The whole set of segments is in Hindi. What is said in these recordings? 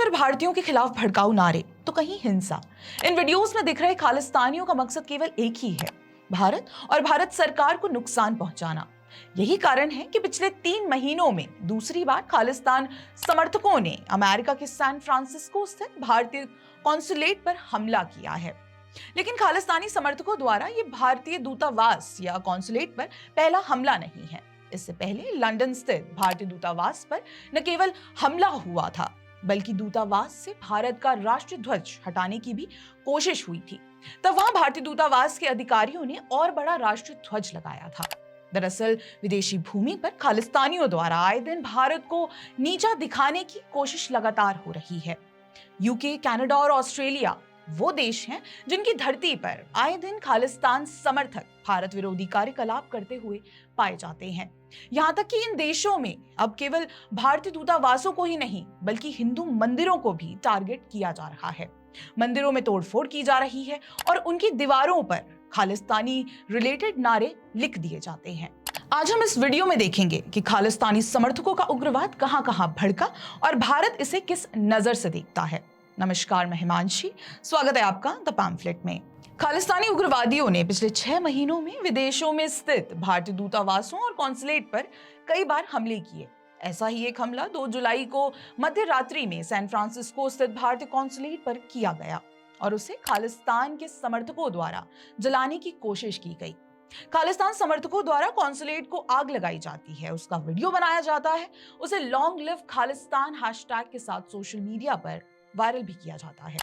पर भारतीयों के खिलाफ भड़काऊ नारे तो कहीं हिंसा। इन वीडियोस में दिख रहे खालिस्तानियों का मकसद केवल एक ही है, भारत और भारत सरकार को नुकसान पहुंचाना। यही कारण है कि पिछले 3 महीनों में दूसरी बार खालिस्तान समर्थकों ने अमेरिका के सैन फ्रांसिस्को स्थित भारतीय कॉन्सुलेट पर हमला किया है। लेकिन खालिस्तानी समर्थकों द्वारा ये भारतीय दूतावास या कॉन्सुलेट पर पहला हमला नहीं है। इससे पहले लंदन स्थित भारतीय दूतावास पर न केवल हमला हुआ था, बल्कि दूतावास से भारत का राष्ट्रीय ध्वज हटाने की भी कोशिश हुई थी। तब वहां भारतीय दूतावास के अधिकारियों ने और बड़ा राष्ट्रीय ध्वज लगाया था। दरअसल विदेशी भूमि पर खालिस्तानियों द्वारा आए दिन भारत को नीचा दिखाने की कोशिश लगातार हो रही है। यूके, कनाडा और ऑस्ट्रेलिया वो देश हैं जिनकी धरती पर आए दिन खालिस्तान समर्थक भारत विरोधी कार्यकलाप करते हुए पाए जाते हैं। यहां तक कि इन देशों में अब केवल भारतीय दूतावासों को ही नहीं, बल्कि हिंदू मंदिरों को भी टारगेट किया जा रहा है। मंदिरों में तोड़फोड़ की जा रही है और उनकी दीवारों पर खालिस्तानी रिलेटेड नारे लिख दिए जाते हैं। आज हम इस वीडियो में देखेंगे कि खालिस्तानी समर्थकों का उग्रवाद कहां-कहां भड़का और भारत इसे किस नजर से देखता है। नमस्कार, मैं हिमांशी, स्वागत है आपका द पैम्फलेट में। खालिस्तानी उग्रवादियों ने पिछले 6 महीनों में विदेशों में स्थित भारतीय दूतावासों और कॉन्सुलेट पर कई बार हमले किए। ऐसा ही एक हमला 2 जुलाई को मध्य रात्रि में सैन फ्रांसिस्को स्थित भारतीय कॉन्सुलेट पर किया गया और उसे खालिस्तान के समर्थकों द्वारा जलाने की कोशिश की गई। खालिस्तान समर्थकों द्वारा कॉन्सुलेट को आग लगाई जाती है, उसका वीडियो बनाया जाता है, उसे लॉन्ग लिव खालिस्तान हैशटैग के साथ सोशल मीडिया पर वायरल भी किया जाता है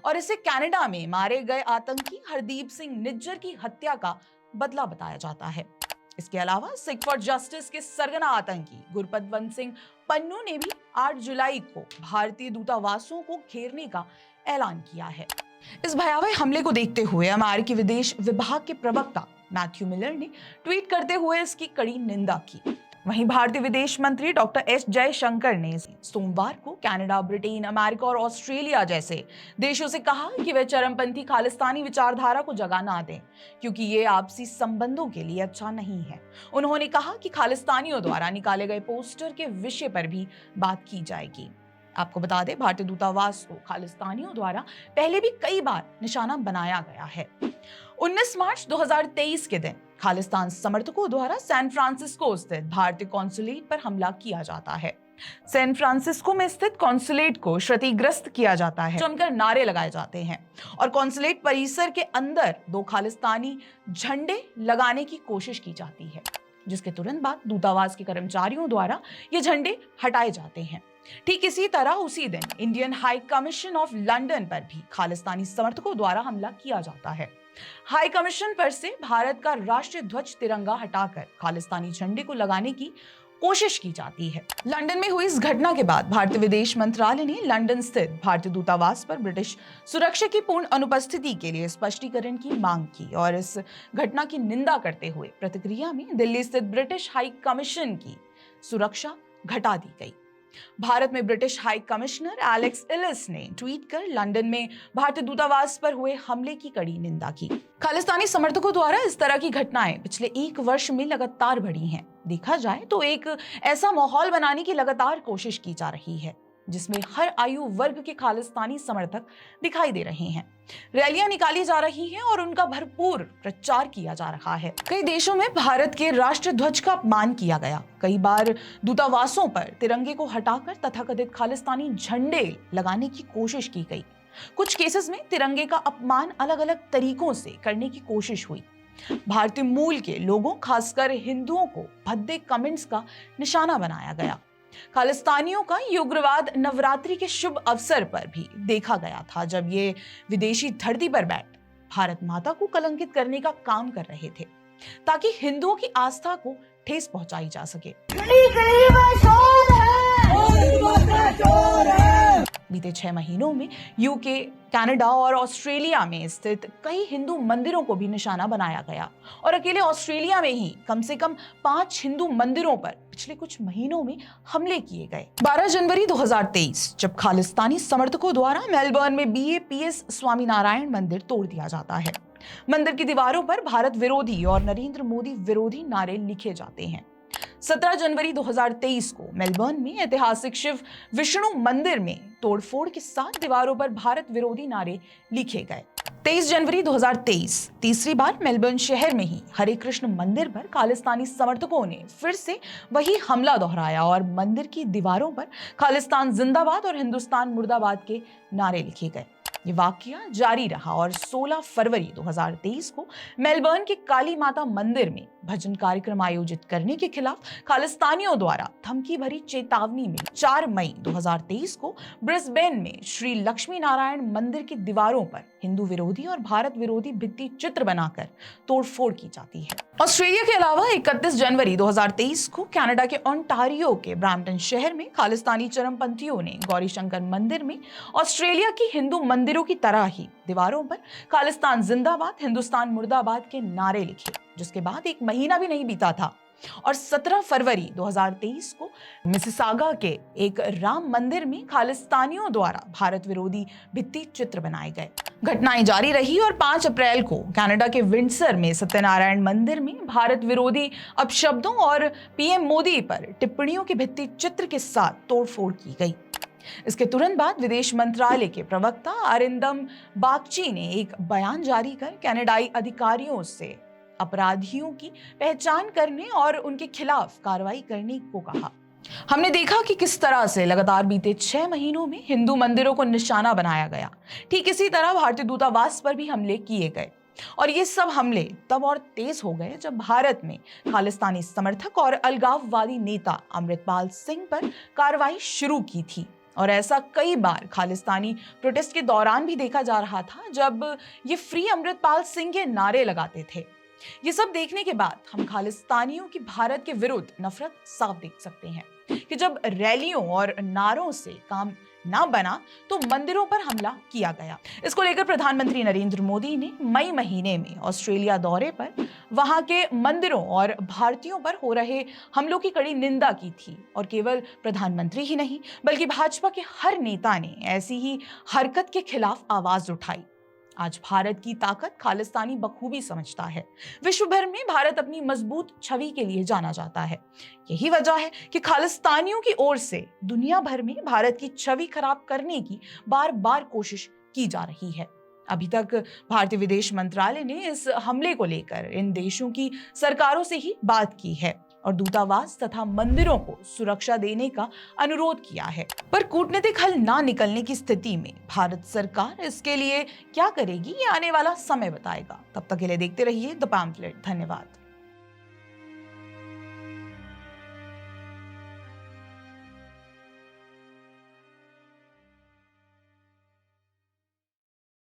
और इसे कनाडा में मारे गए आतंकी हरदीप सिंह निज्जर की हत्या का बदला बताया जाता है। इसके अलावा सिख फॉर जस्टिस के सरगना आतंकी गुरपतवंत सिंह पन्नू ने भी 8 जुलाई को भारतीय दूतावासों को घेरने का ऐलान किया है। इस भयावह हमले को देखते हुए अमेरिकी विदेश विभाग के प्रवक्ता मैथ्यू मिलर ने ट्वीट करते हुए इसकी कड़ी निंदा की। वहीं भारतीय विदेश मंत्री डॉक्टर एस जयशंकर ने सोमवार को कनाडा, ब्रिटेन, अमेरिका और ऑस्ट्रेलिया जैसे देशों से कहा कि वे चरमपंथी खालिस्तानी विचारधारा को जगह ना दें, क्योंकि ये आपसी संबंधों के लिए अच्छा नहीं है। उन्होंने कहा कि खालिस्तानियों द्वारा निकाले गए पोस्टर के विषय पर भी बात की जाएगी। आपको बता दें, भारतीय दूतावास को खालिस्तानियों द्वारा पहले भी कई बार निशाना बनाया गया है। 19 मार्च 2023 के दिन खालिस्तान समर्थकों द्वारा सैन फ्रांसिस्को स्थित भारतीय कॉन्सुलेट पर हमला किया जाता है। सैन फ्रांसिस्को में स्थित कॉन्सुलेट को क्षतिग्रस्त किया जाता है, जमकर नारे लगाए जाते हैं और कॉन्सुलेट परिसर के अंदर 2 खालिस्तानी झंडे लगाने की कोशिश की जाती है, जिसके तुरंत बाद दूतावास के कर्मचारियों द्वारा ये झंडे हटाए जाते हैं। ठीक इसी तरह उसी दिन Indian high commission of London पर भी खालिस्तानी समर्थकों द्वारा हमला किया जाता है। हाई कमीशन पर से भारत का राष्ट्रीय ध्वज तिरंगा हटाकर खालिस्तानी झंडे को लगाने की कोशिश की जाती है। लंदन में हुई इस घटना के बाद भारतीय विदेश मंत्रालय ने लंदन स्थित भारतीय दूतावास पर ब्रिटिश सुरक्षा की पूर्ण अनुपस्थिति के लिए स्पष्टीकरण की मांग की और इस घटना की निंदा करते हुए प्रतिक्रिया में दिल्ली स्थित ब्रिटिश हाई कमीशन की सुरक्षा घटा दी गई। भारत में British high commissioner Alex Ellis ने ट्वीट कर लंदन में भारतीय दूतावास पर हुए हमले की कड़ी निंदा की। खालिस्तानी समर्थकों द्वारा इस तरह की घटनाएं पिछले 1 वर्ष में लगातार बढ़ी हैं। देखा जाए तो एक ऐसा माहौल बनाने की लगातार कोशिश की जा रही है जिसमें हर आयु वर्ग के खालिस्तानी समर्थक दिखाई दे रहे हैं। रैलियां निकाली जा रही हैं और उनका भरपूर प्रचार किया जा रहा है। कई देशों में भारत के राष्ट्रीय ध्वज का अपमान किया गया। कई बार दूतावासों पर तिरंगे को हटाकर तथाकथित खालिस्तानी झंडे लगाने की कोशिश की गई। कुछ केसेस में तिरंगे का अपमान अलग अलग तरीकों से करने की कोशिश हुई। भारतीय मूल के लोगों, खासकर हिंदुओं को भद्दे कमेंट्स का निशाना बनाया गया। खालिस्तानियों का ये उग्रवाद नवरात्रि के शुभ अवसर पर भी देखा गया था, जब ये विदेशी धरती पर बैठ भारत माता को कलंकित करने का काम कर रहे थे ताकि हिंदुओं की आस्था को ठेस पहुंचाई जा सके। बीते 6 महीनों में यूके, कनाडा और ऑस्ट्रेलिया में स्थित कई हिंदू मंदिरों को भी निशाना बनाया गया और अकेले ऑस्ट्रेलिया में ही कम से कम 5 हिंदू मंदिरों पर पिछले कुछ महीनों में हमले किए गए। 12 जनवरी 2023 जब खालिस्तानी समर्थकों द्वारा मेलबर्न में BAPS स्वामीनारायण मंदिर तोड़ दिया जाता है। मंदिर की दीवारों पर भारत विरोधी और नरेंद्र मोदी विरोधी नारे लिखे जाते हैं। 17 जनवरी 2023 को मेलबर्न में ऐतिहासिक शिव विष्णु मंदिर में तोड़फोड़ के साथ दीवारों पर भारत विरोधी नारे लिखे गए। 23 जनवरी 2023 तीसरी बार मेलबर्न शहर में ही हरे कृष्ण मंदिर पर खालिस्तानी समर्थकों ने फिर से वही हमला दोहराया और मंदिर की दीवारों पर खालिस्तान जिंदाबाद और हिंदुस्तान मुर्दाबाद के नारे लिखे गए। ये वाकया जारी रहा और 16 फरवरी 2023 को मेलबर्न के काली माता मंदिर में भजन कार्यक्रम आयोजित करने के खिलाफ खालिस्तानियों द्वारा धमकी भरी चेतावनी में 4 मई 2023 को ब्रिस्बेन में श्री लक्ष्मी नारायण मंदिर की दीवारों पर हिंदू विरोधी और भारत विरोधी भित्ति चित्र बनाकर तोड़फोड़ की जाती है। ऑस्ट्रेलिया के अलावा 31 जनवरी 2023 को कनाडा के ओंटारियो के ब्रैम्पटन शहर में खालिस्तानी चरमपंथियों ने गौरीशंकर मंदिर में ऑस्ट्रेलिया की हिंदू मंदिरों की तरह ही दीवारों पर खालिस्तान जिंदाबाद हिंदुस्तान मुर्दाबाद के नारे लिखे, जिसके बाद एक महीना भी नहीं बीता था और 17 फरवरी 2023 को मिसिसागा के एक राम मंदिर में खालिस्तानियों द्वारा भारत विरोधी भित्ति चित्र बनाए गए। घटनाएं जारी रही और 5 अप्रैल को कनाडा के विंडसर में सत्यनारायण मंदिर में भारत विरोधी अपशब्दों और पीएम मोदी पर टिप्पणियों के भित्ति चित्र के साथ तोड़फोड़ की गई। इसके तुरंत बाद विदेश मंत्रालय के प्रवक्ता अरिंदम बागची ने एक बयान जारी कर कनाडाई अधिकारियों से अपराधियों की पहचान करने और उनके खिलाफ कार्रवाई करने को कहा। हमने देखा कि किस तरह से लगातार बीते 6 महीनों में हिंदू मंदिरों को निशाना बनाया गया। ठीक इसी तरह भारतीय दूतावास पर भी हमले किए गए और ये सब हमले तब और तेज हो गए जब भारत में खालिस्तानी समर्थक और अलगाववादी नेता अमृतपाल सिंह पर कार्रवाई शुरू की थी। और ऐसा कई बार खालिस्तानी प्रोटेस्ट के दौरान भी देखा जा रहा था जब ये फ्री अमृतपाल सिंह के नारे लगाते थे। ये सब देखने के बाद हम खालिस्तानियों की भारत के विरुद्ध नफरत साफ देख सकते हैं कि जब रैलियों और नारों से काम ना बना तो मंदिरों पर हमला किया गया। इसको लेकर प्रधानमंत्री नरेंद्र मोदी ने मई महीने में ऑस्ट्रेलिया दौरे पर वहां के मंदिरों और भारतीयों पर हो रहे हमलों की कड़ी निंदा की थी और केवल प्रधानमंत्री ही नहीं बल्कि भाजपा के हर नेता ने ऐसी ही हरकत के खिलाफ आवाज उठाई। आज भारत की ताकत खालिस्तानी बखूबी समझता है। विश्व भर में भारत अपनी मजबूत छवि के लिए जाना जाता है। यही वजह है कि खालिस्तानियों की ओर से दुनिया भर में भारत की छवि खराब करने की बार बार कोशिश की जा रही है। अभी तक भारतीय विदेश मंत्रालय ने इस हमले को लेकर इन देशों की सरकारों से ही बात की है और दूतावास तथा मंदिरों को सुरक्षा देने का अनुरोध किया है। पर कूटनीतिक हल ना निकलने की स्थिति में भारत सरकार इसके लिए क्या करेगी, ये आने वाला समय बताएगा। तब तक के लिए देखते रहिए द पैम्फलेट। धन्यवाद।